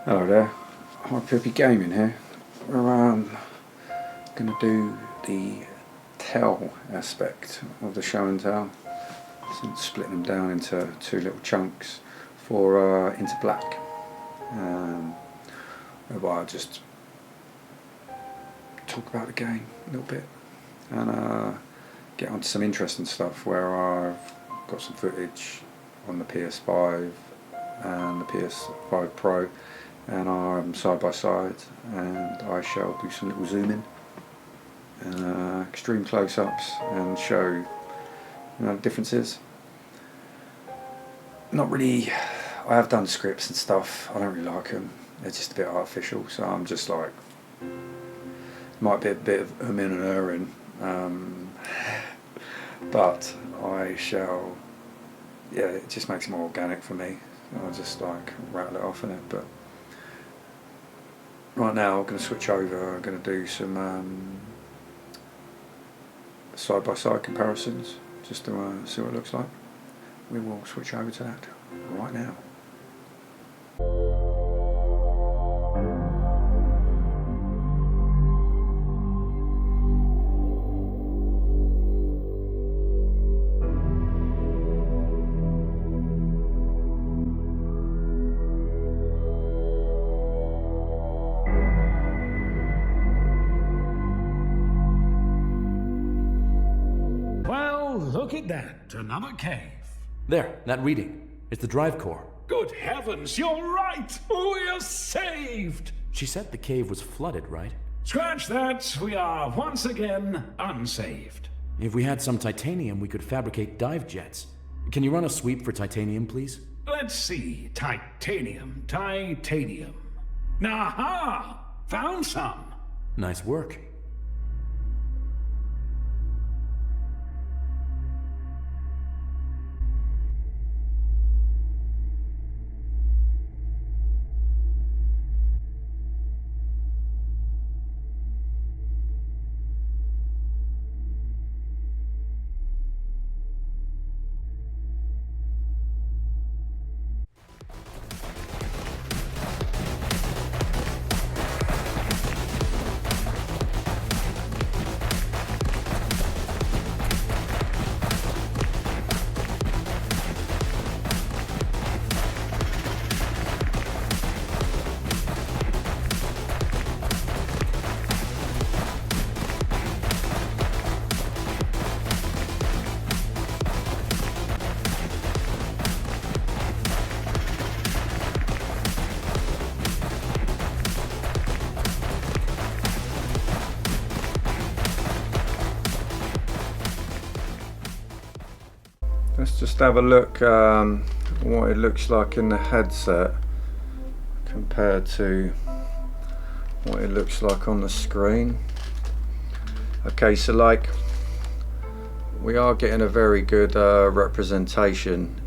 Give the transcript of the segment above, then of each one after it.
Hello there, Hippy Gaming here. We're going to do the tell aspect of the show and tell, so splitting them down into two little chunks for into black, whereby I just talk about the game a little bit and get onto some interesting stuff where I've got some footage on the PS5 and the PS5 Pro, and I'm side by side, and I shall do some little zooming and extreme close-ups and show the differences. Not really. I have done scripts and stuff. I don't really like them. They're just a bit artificial. So I'm just like, might be a bit of in and erring, but I shall. Yeah, it just makes it more organic for me. I'll just like rattle it off in it. But right now I'm going to switch over. I'm going to do some side-by-side comparisons just to see what it looks like. We will switch over to that right now. Look at that, another cave. There, that reading. It's the drive core. Good heavens, you're right! We're saved! She said the cave was flooded, right? Scratch that, we are once again unsaved. If we had some titanium, we could fabricate dive jets. Can you run a sweep for titanium, please? Let's see, titanium. Aha! Found some. Nice work. Let's just have a look what it looks like in the headset compared to what it looks like on the screen. Okay, so like we are getting a very good representation.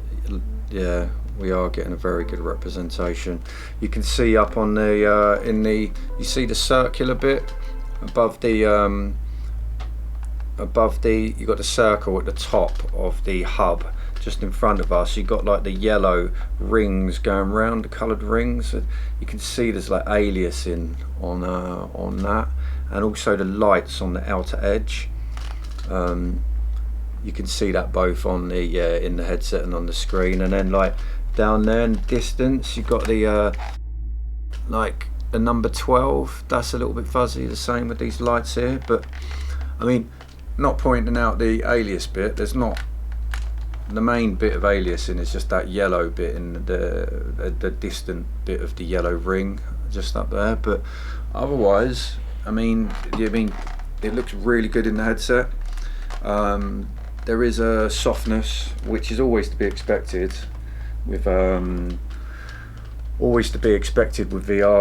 Yeah, we are getting a very good representation. You can see up on the you see the circular bit above the you got the circle at the top of the hub just in front of us. You got like the yellow rings going round, the coloured rings. You can see there's like aliasing on that, and also the lights on the outer edge. You can see that both on the in the headset and on the screen. And then like down there in the distance, you got the like the number 12. That's a little bit fuzzy. The same with these lights here, but I mean, not pointing out the alias bit, there's not, the main bit of aliasing is just that yellow bit in the distant bit of the yellow ring just up there. But otherwise, I mean it looks really good in the headset. There is a softness which is always to be expected with VR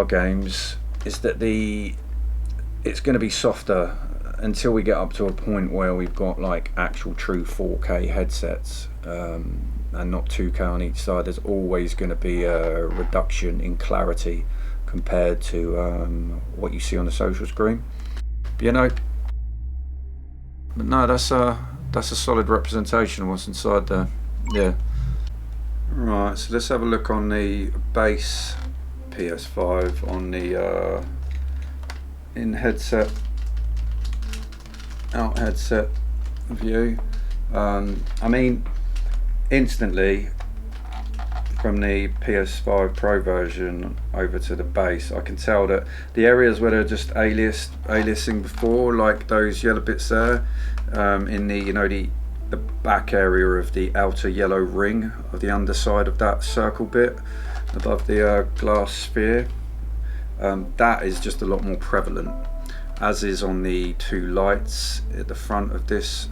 games, is that it's going to be softer until we get up to a point where we've got like actual true 4K headsets and not 2K on each side. There's always going to be a reduction in clarity compared to what you see on the social screen. But, but no, that's a solid representation of what's inside there. Yeah. Right, so let's have a look on the base PS5 on the in headset, out headset view. I mean, instantly from the PS5 Pro version over to the base, I can tell that the areas where they're just aliasing before, like those yellow bits there, in the, you know, the back area of the outer yellow ring of the underside of that circle bit above the glass sphere, that is just a lot more prevalent, as is on the two lights at the front of this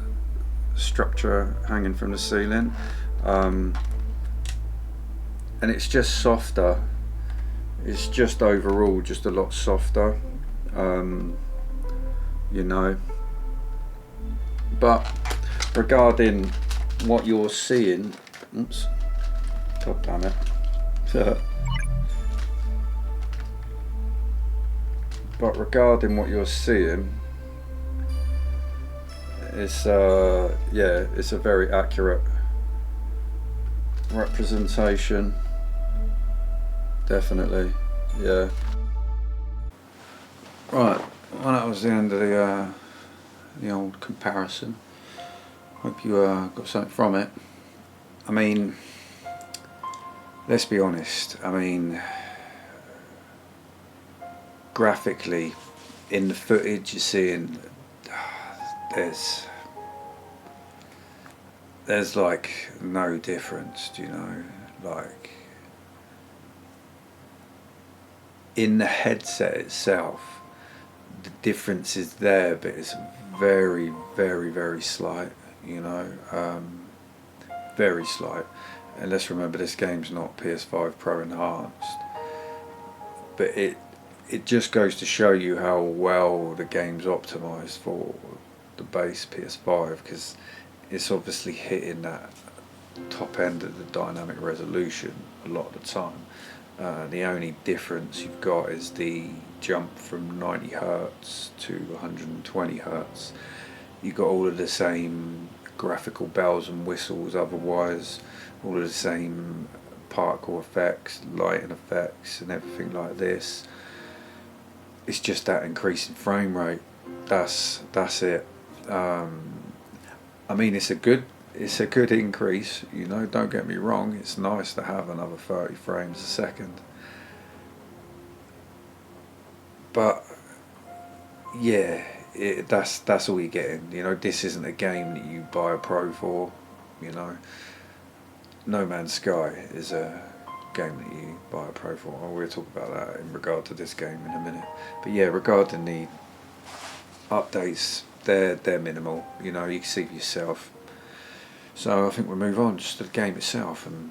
structure hanging from the ceiling. And it's just softer. It's just overall just a lot softer, you know. But regarding what you're seeing, oops, god damn it. But regarding what you're seeing, it's yeah, it's a very accurate representation. Definitely, yeah. Right, well, that was the end of the old comparison. Hope you got something from it. I mean, let's be honest. I mean, graphically, in the footage you're seeing, there's like no difference, do you know? Like, in the headset itself, the difference is there, but it's very, very, very slight, you know, very slight. And let's remember, this game's not PS5 Pro Enhanced, but it just goes to show you how well the game's optimized for the base PS5, because it's obviously hitting that top end of the dynamic resolution a lot of the time. The only difference you've got is the jump from 90 Hertz to 120 Hertz. You've got all of the same graphical bells and whistles, otherwise all of the same particle effects, lighting effects and everything like this. It's just that increasing frame rate. That's it. I mean, it's a good increase, you know, don't get me wrong. It's nice to have another 30 frames a second, but yeah, that's all you're getting, you know. This isn't a game that you buy a Pro for, you know. No Man's Sky is a game that you buy a Pro for. We'll talk about that in regard to this game in a minute. But yeah, regarding the updates, they're minimal, you know, you can see for yourself. So I think we'll move on just to the game itself, and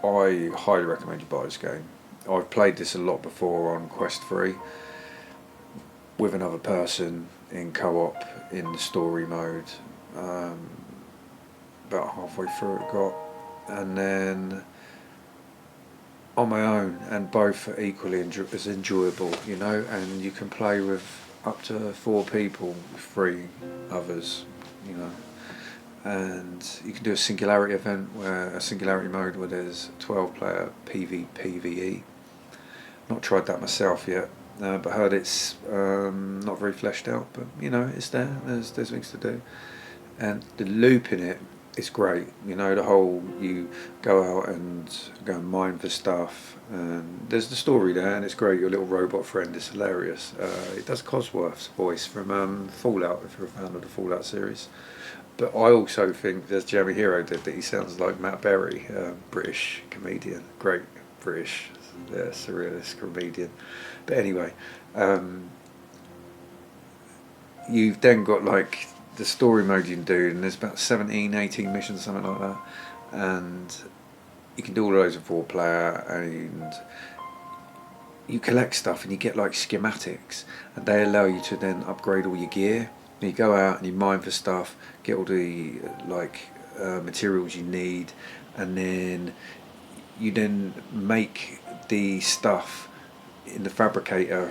I highly recommend you buy this game. I've played this a lot before on Quest 3 with another person in co-op in the story mode. About halfway through it got, and then on my own, and both are equally as enjoyable, you know. And you can play with up to 4 people, 3 others, you know. And you can do a singularity event, a singularity mode where there's 12-player PvE. Not tried that myself yet, but heard it's not very fleshed out. But you know, it's there. There's things to do, and the loop in it is great. You know, the whole, you go out and go and mine for stuff, and there's the story there, and it's great. Your little robot friend is hilarious. It does Cosworth's voice from Fallout, if you're a fan of the Fallout series. But I also think, as Jeremy Hero did, that he sounds like Matt Berry, British comedian, great British surrealist comedian. But anyway, you've then got like the story mode you can do, and there's about 17, 18 missions, something like that, and you can do all of those in 4-player, and you collect stuff and you get like schematics, and they allow you to then upgrade all your gear. And you go out and you mine for stuff, get all the materials you need, and then you then make the stuff in the fabricator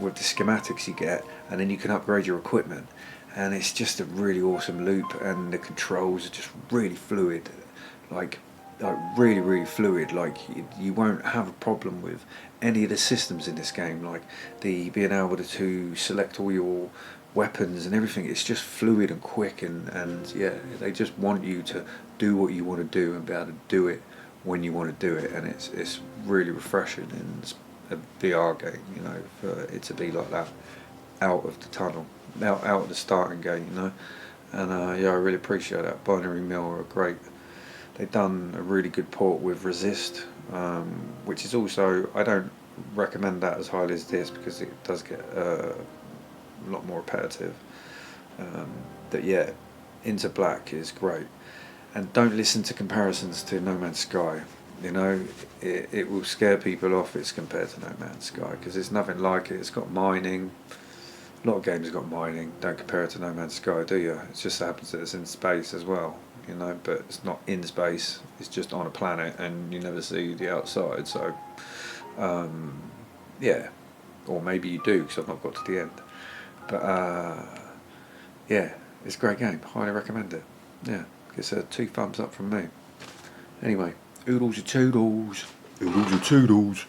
with the schematics you get, and then you can upgrade your equipment. And it's just a really awesome loop, and the controls are just really fluid. Like, like really fluid. Like you won't have a problem with any of the systems in this game, like the being able to select all your weapons and everything. It's just fluid and quick, and yeah, they just want you to do what you want to do and be able to do it when you want to do it, and it's really refreshing in a VR game, you know, for it to be like that, out of the tunnel, out of the starting gate, you know. And yeah, I really appreciate that. Binary Mill are great. They've done a really good port with Resist, which is also, I don't recommend that as highly as this because it does get a lot more repetitive. But yeah, Into Black is great. And don't listen to comparisons to No Man's Sky. You know, it will scare people off it's compared to No Man's Sky because it's nothing like it. It's got mining. A lot of games have got mining. Don't compare it to No Man's Sky, do you? It just happens that it's in space as well, you know, but it's not in space. It's just on a planet and you never see the outside. So, yeah. Or maybe you do because I've not got to the end. But, yeah, it's a great game. Highly recommend it. Yeah, it's 2 thumbs up from me. Anyway, Oodles of Toodles. Oodles of Toodles.